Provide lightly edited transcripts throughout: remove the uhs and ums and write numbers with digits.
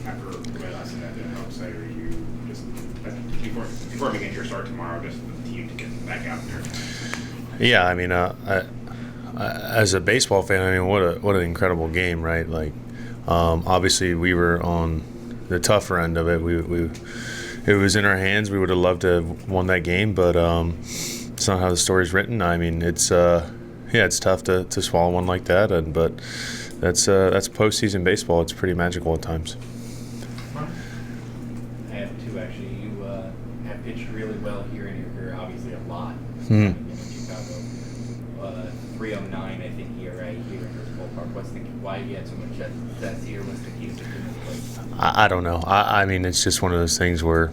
after last night at how excited are you just before we get your start tomorrow, just for the team to get back out there? Yeah, I mean, as a baseball fan, I mean, what an incredible game, right? Like, obviously we were on the tougher end of it. It was in our hands. We would have loved to have won that game, but it's not how the story's written. I mean, it's tough to swallow one like that, but that's postseason baseball. It's pretty magical at times. I have two, actually. You have pitched really well here in your career, obviously a lot. Hmm. Chicago, 309, I think, ERA here in this ballpark. Why you had so much success here? What's the key to doing this? I don't know. I mean, it's just one of those things where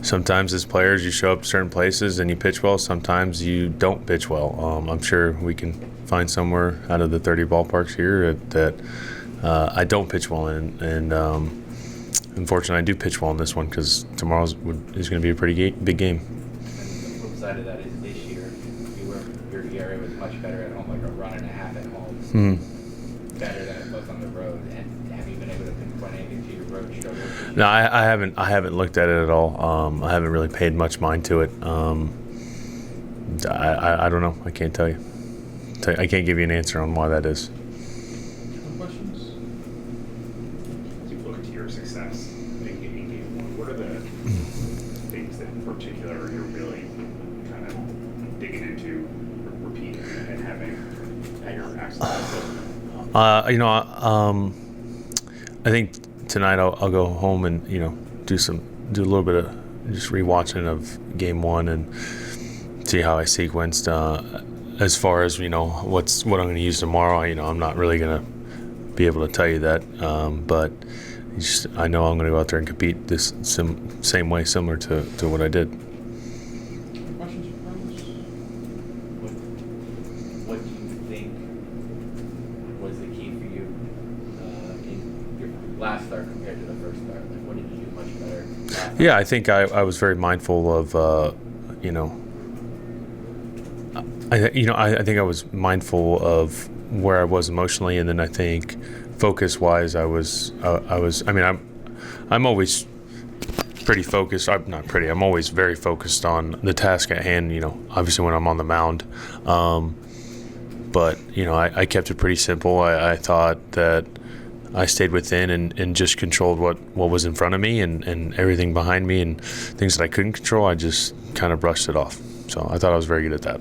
sometimes as players you show up certain places and you pitch well. Sometimes you don't pitch well. I'm sure we can find somewhere out of the 30 ballparks here that I don't pitch well in, and unfortunately I do pitch well in this one because tomorrow is going to be a pretty big game. And the flip side of that is this year, your ERA was much better at home, like a run and a half at home. Better than it was on the road. And have you been able to pinpoint anything to your road struggles? No, I haven't looked at it at all. I haven't really paid much mind to it. I don't know. I can't tell you. I can't give you an answer on why that is. Questions? As you look into your success in game one, what are the things that in particular you're really kind of digging into, repeating, and having at your access? I think tonight I'll go home and do a little bit of just rewatching of game one and see how I sequenced. As far as what I'm going to use tomorrow, I'm not really going to be able to tell you that. But I know I'm going to go out there and compete this same way, similar to what I did. Questions or comments? What do you think was the key for you in your last start compared to the first start? Like, what did you do much better? Yeah, I think I was very mindful of, I think I was mindful of where I was emotionally, and then I think focus-wise, I'm always pretty focused. I'm always very focused on the task at hand. Obviously when I'm on the mound, but I kept it pretty simple. I thought that I stayed within and just controlled what was in front of me and everything behind me, and things that I couldn't control, I just kind of brushed it off. So I thought I was very good at that.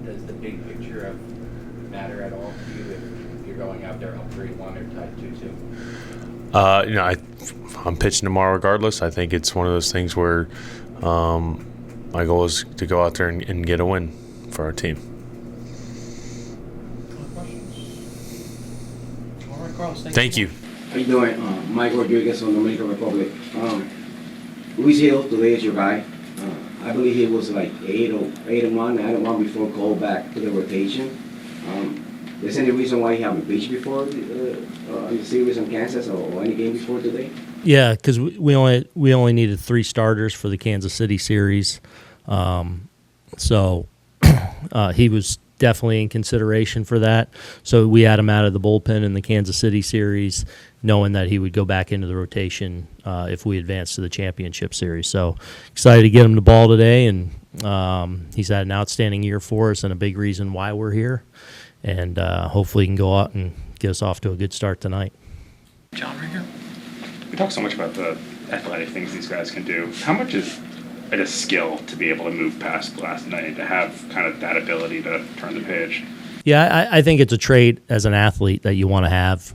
Does the big picture matter at all to you if you're going out there up 3-1 or tied 2-2? I'm pitching tomorrow regardless. I think it's one of those things where my goal is to go out there and get a win for our team. Carlos, Thank you. How you doing? Mike Rodriguez from Dominican Republic. Luis Hill today is your guy. I believe he was like 8-1, 9-1 before called back to the rotation. Is any reason why he haven't pitched before in the series in Kansas or any game before today? Yeah, because we only needed 3 starters for the Kansas City series, so he was definitely in consideration for that. So we had him out of the bullpen in the Kansas City series, knowing that he would go back into the rotation if we advanced to the championship series. So excited to get him the ball today, and he's had an outstanding year for us and a big reason why we're here. And hopefully he can go out and get us off to a good start tonight. John, right here. We talk so much about the athletic things these guys can do. How much is it a skill to be able to move past last night and to have kind of that ability to turn the page? Yeah, I think it's a trait as an athlete that you want to have.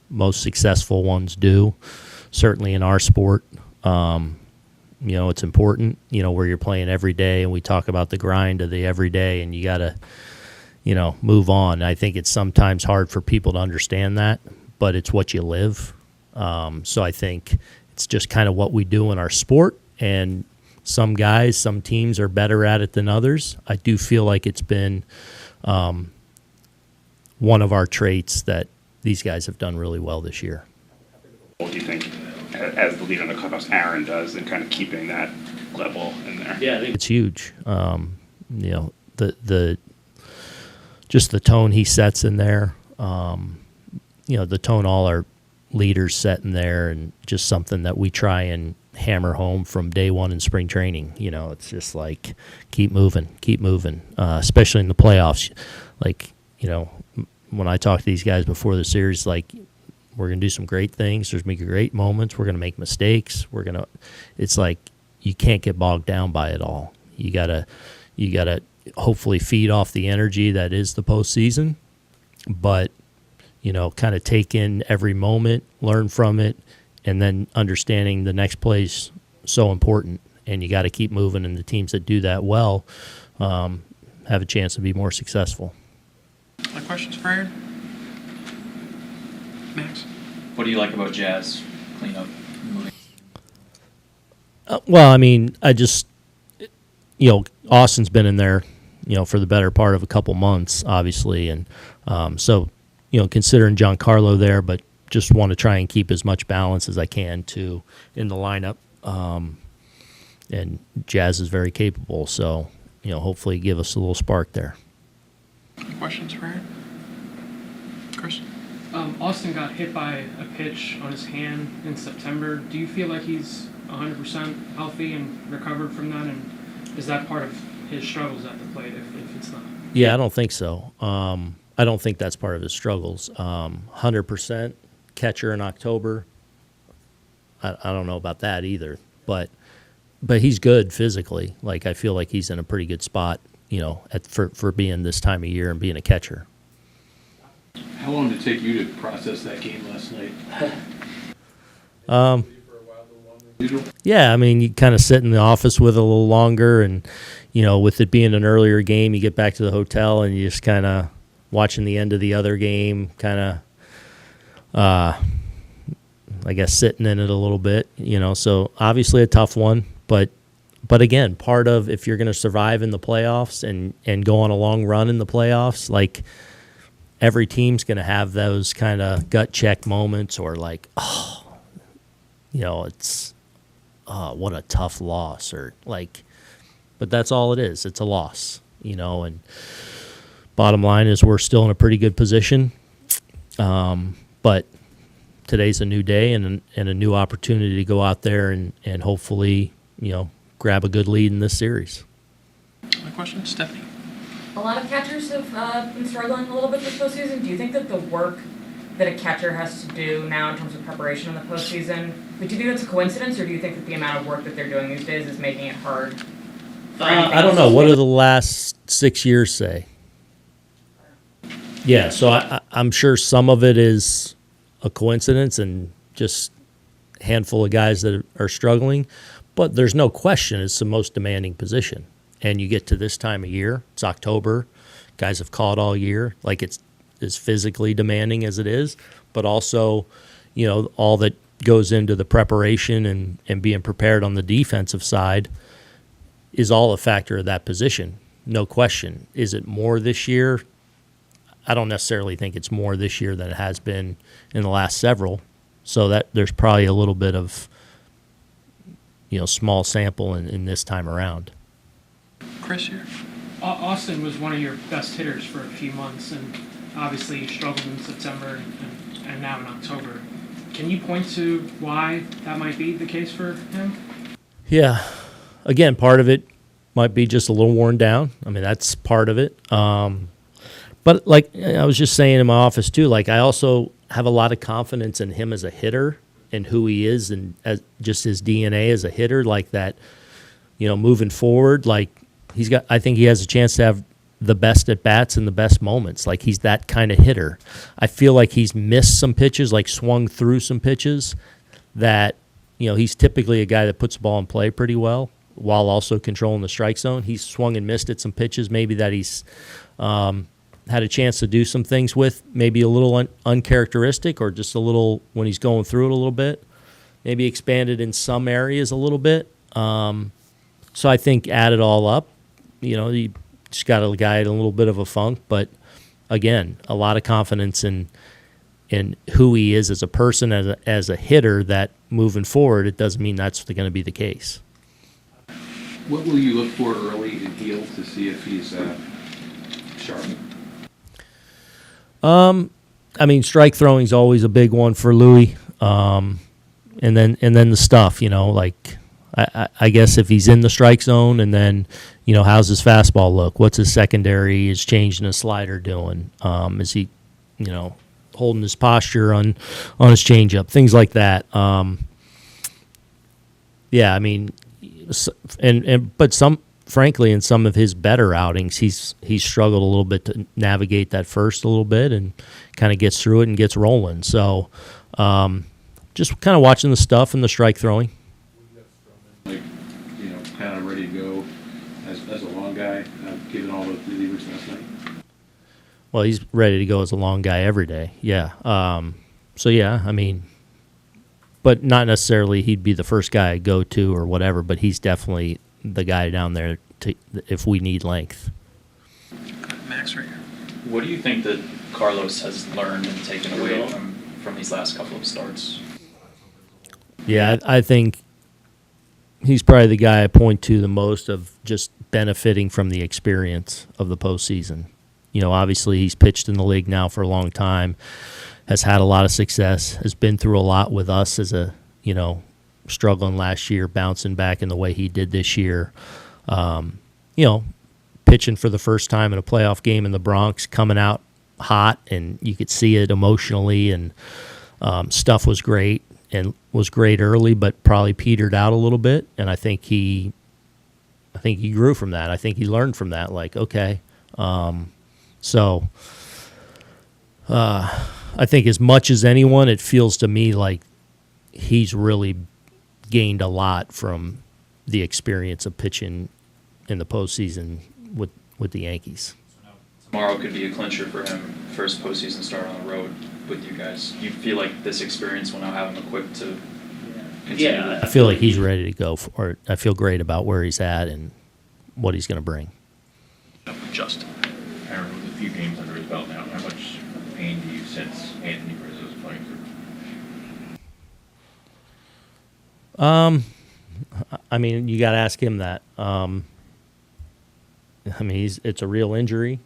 Most successful ones do, certainly in our sport. It's important, where you're playing every day, and we talk about the grind of the everyday, and you got to, move on. I think it's sometimes hard for people to understand that, but it's what you live. So I think it's just kind of what we do in our sport, and some teams are better at it than others. I do feel like it's been one of our traits that these guys have done really well this year. What do you think, as the leader in the clubhouse, Aaron does, in kind of keeping that level in there? Yeah, I think it's huge. The just the tone he sets in there. the tone all our leaders set in there, and just something that we try and hammer home from day one in spring training. It's just like keep moving, especially in the playoffs. Like, when I talk to these guys before the series, like, we're going to do some great things. There's going to be great moments. We're going to make mistakes. It's like you can't get bogged down by it all. You gotta hopefully feed off the energy that is the postseason, but, kind of take in every moment, learn from it, and then understanding the next play's so important. And you got to keep moving, and the teams that do that well have a chance to be more successful. Other questions for Aaron? Max? What do you like about Jazz cleanup moving? Well, I mean, Austin's been in there, for the better part of a couple months, obviously. And so, considering Giancarlo there, but just want to try and keep as much balance as I can in the lineup. And Jazz is very capable, so, hopefully give us a little spark there. Questions for Aaron? Chris? Austin got hit by a pitch on his hand in September. Do you feel like he's 100% healthy and recovered from that? And is that part of his struggles at the plate if it's not? Yeah, I don't think so. I don't think that's part of his struggles. 100% catcher in October. I don't know about that either. But he's good physically. Like, I feel like he's in a pretty good spot, for being this time of year and being a catcher. How long did it take you to process that game last night? Yeah, I mean, you kind of sit in the office with it a little longer, and, with it being an earlier game, you get back to the hotel and you just kind of watching the end of the other game, kind of, I guess, sitting in it a little bit, So obviously a tough one, but again, part of if you're going to survive in the playoffs and go on a long run in the playoffs, like, every team's going to have those kind of gut check moments, or like, it's, what a tough loss, or like, but that's all it is. It's a loss, and bottom line is we're still in a pretty good position. But today's a new day and a new opportunity to go out there and hopefully, grab a good lead in this series. Other questions? Stephanie? A lot of catchers have been struggling a little bit this postseason. Do you think that the work that a catcher has to do now in terms of preparation in the postseason, do you think that's a coincidence, or do you think that the amount of work that they're doing these days is making it hard? I don't know. What do the last 6 years say? Yeah, so I'm sure some of it is a coincidence and just a handful of guys that are struggling, but there's no question it's the most demanding position. And you get to this time of year, it's October, guys have caught all year, like it's as physically demanding as it is, but also, all that goes into the preparation and being prepared on the defensive side is all a factor of that position. No question. Is it more this year? I don't necessarily think it's more this year than it has been in the last several. So that there's probably a little bit of, small sample in this time around. Chris here? Austin was one of your best hitters for a few months, and obviously you struggled in September and now in October. Can you point to why that might be the case for him? Yeah. Again, part of it might be just a little worn down. I mean, that's part of it. But like I was just saying in my office too, like I also have a lot of confidence in him as a hitter and who he is and as just his DNA as a hitter, like that, moving forward, like I think he has a chance to have the best at bats and the best moments. Like he's that kind of hitter. I feel like he's missed some pitches, like swung through some pitches that, he's typically a guy that puts the ball in play pretty well while also controlling the strike zone. He's swung and missed at some pitches maybe that he's had a chance to do some things with, maybe a little uncharacteristic or just a little when he's going through it a little bit, maybe expanded in some areas a little bit. So I think add it all up, you just got a guy in a little bit of a funk, but again, a lot of confidence in who he is as a person, as a hitter, that moving forward, it doesn't mean that's going to be the case. What will you look for early in Heel to see if he's sharp? I mean, strike throwing's always a big one for Louis. And then the stuff, like I guess if he's in the strike zone, and then how's his fastball look? What's his secondary? Is changing his slider doing? Is he holding his posture on his changeup? Things like that. Yeah, I mean, but frankly, in some of his better outings, he's struggled a little bit to navigate that first a little bit, and kind of gets through it and gets rolling. So, just kind of watching the stuff and the strike throwing. Like, kind of ready to go as a long guy, given all the relievers last night. Well, he's ready to go as a long guy every day. Yeah. So yeah, I mean, but not necessarily he'd be the first guy I go to or whatever, but he's definitely the guy down there if we need length. Max right here. What do you think that Carlos has learned and taken away from these last couple of starts? Yeah, I think he's probably the guy I point to the most of just benefiting from the experience of the postseason. Obviously he's pitched in the league now for a long time, has had a lot of success, has been through a lot with us as a, struggling last year, bouncing back in the way he did this year. Pitching for the first time in a playoff game in the Bronx, coming out hot, and you could see it emotionally, and stuff was great and was great early, but probably petered out a little bit. And I think he grew from that. I think he learned from that. Like, okay, so I think as much as anyone, it feels to me like he's really gained a lot from the experience of pitching in the postseason with the Yankees. Tomorrow could be a clincher for him, first postseason start on the road with you guys. You feel like this experience will now have him equipped to continue? Yeah, I feel like he's ready to go for it. I feel great about where he's at and what he's going to bring. Justin. Aaron, with a few games under his belt now, how much pain do you sense Anthony Rizzo's playing through? I mean, you got to ask him that. It's a real injury.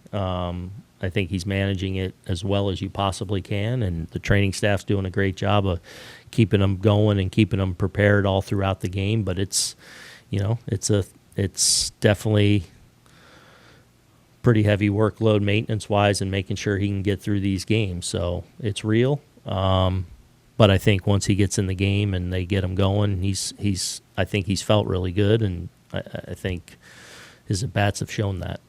I think he's managing it as well as you possibly can, and the training staff's doing a great job of keeping him going and keeping him prepared all throughout the game. But it's definitely pretty heavy workload maintenance-wise and making sure he can get through these games. So it's real. But I think once he gets in the game and they get him going, I think he's felt really good, and I think his at-bats have shown that.